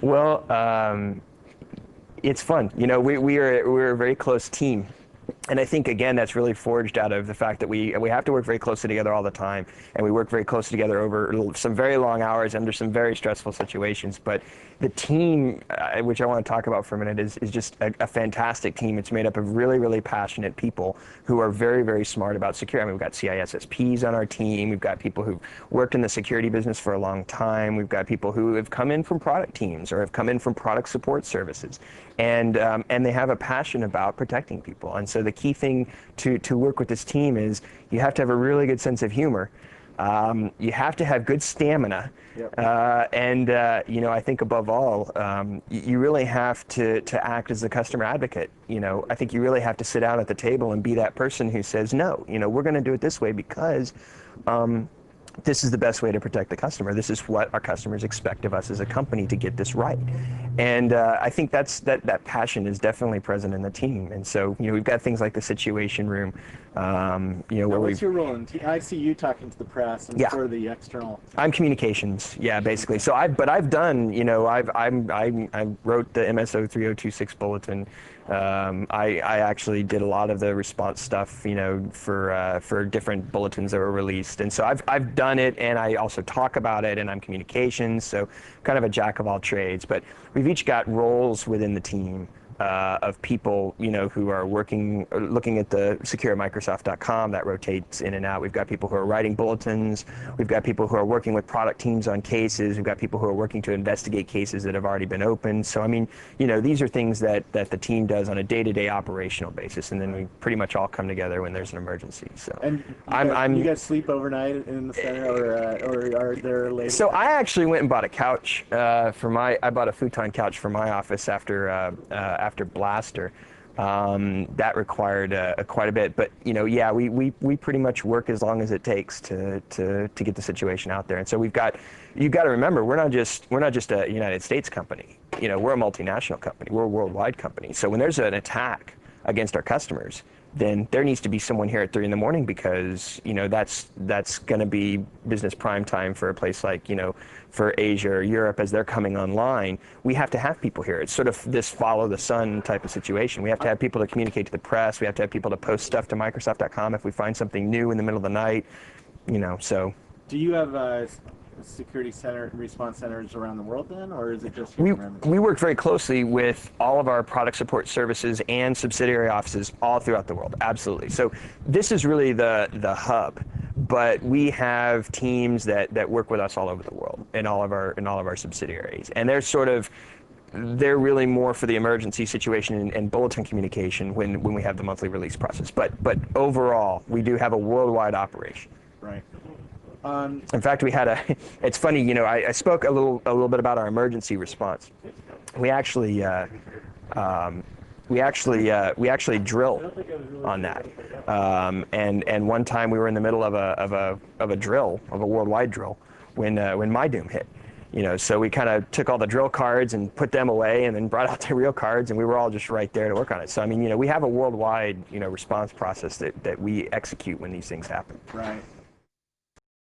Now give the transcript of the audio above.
Well, it's fun. You know, we're a very close team. And I think, again, that's really forged out of the fact that we have to work very closely together all the time, and we work very closely together over some very long hours under some very stressful situations. But the team, which I want to talk about for a minute, is just a fantastic team. It's made up of really, really passionate people who are very, very smart about security. I mean, we've got CISSPs on our team. We've got people who've worked in the security business for a long time. We've got people who have come in from product teams or have come in from product support services, and they have a passion about protecting people. And so the key thing to work with this team is you have to have a really good sense of humor. You have to have good stamina. Yep. You know, I think above all, you really have to act as the customer advocate. You know, I think you really have to sit down at the table and be that person who says, no, you know, we're going to do it this way because this is the best way to protect the customer. This is what our customers expect of us as a company to get this right. And I think that passion is definitely present in the team. And so, you know, we've got things like the Situation Room, you know, where what's your role in I see you talking to the press and for the external. I'm communications, basically. So I've done, you know, I wrote the MSO 3026 bulletin. I actually did a lot of the response stuff, you know, for different bulletins that were released. And so I've done it, and I also talk about it, and I'm communications, so kind of a jack of all trades. But we've each got roles within the team of people, you know, who are looking at the secure@microsoft.com that rotates in and out. We've got people who are writing bulletins. We've got people who are working with product teams on cases. We've got people who are working to investigate cases that have already been opened. So, I mean, you know, these are things that the team does on a day-to-day operational basis, and then we pretty much all come together when there's an emergency. So, and you guys sleep overnight in the center, or are there late? So I actually went and bought a couch I bought a futon couch for my office after Blaster. That required quite a bit, but you know, we pretty much work as long as it takes to get the situation out there. And so you've got to remember, we're not just a United States company. You know, we're a multinational company. We're a worldwide company. So when there's an attack against our customers, then there needs to be someone here at 3 in the morning, because, you know, that's going to be business prime time for a place like, you know, for Asia or Europe as they're coming online. We have to have people here. It's sort of this follow the sun type of situation. We have to have people to communicate to the press. We have to have people to post stuff to Microsoft.com if we find something new in the middle of the night, you know, so. Do you have security center response centers around the world then, or is it just we work very closely with all of our product support services and subsidiary offices all throughout the world? Absolutely. So this is really the hub, but we have teams that work with us all over the world in all of our subsidiaries, and they're really more for the emergency situation and bulletin communication when we have the monthly release process. But overall, we do have a worldwide operation. Right. In fact, it's funny, you know, I spoke a little bit about our emergency response. We actually drill on that. And one time we were in the middle of a drill, of a worldwide drill, when my doom hit. You know, so we kind of took all the drill cards and put them away, and then brought out the real cards, and we were all just right there to work on it. So I mean, you know, we have a worldwide, you know, response process that we execute when these things happen. Right.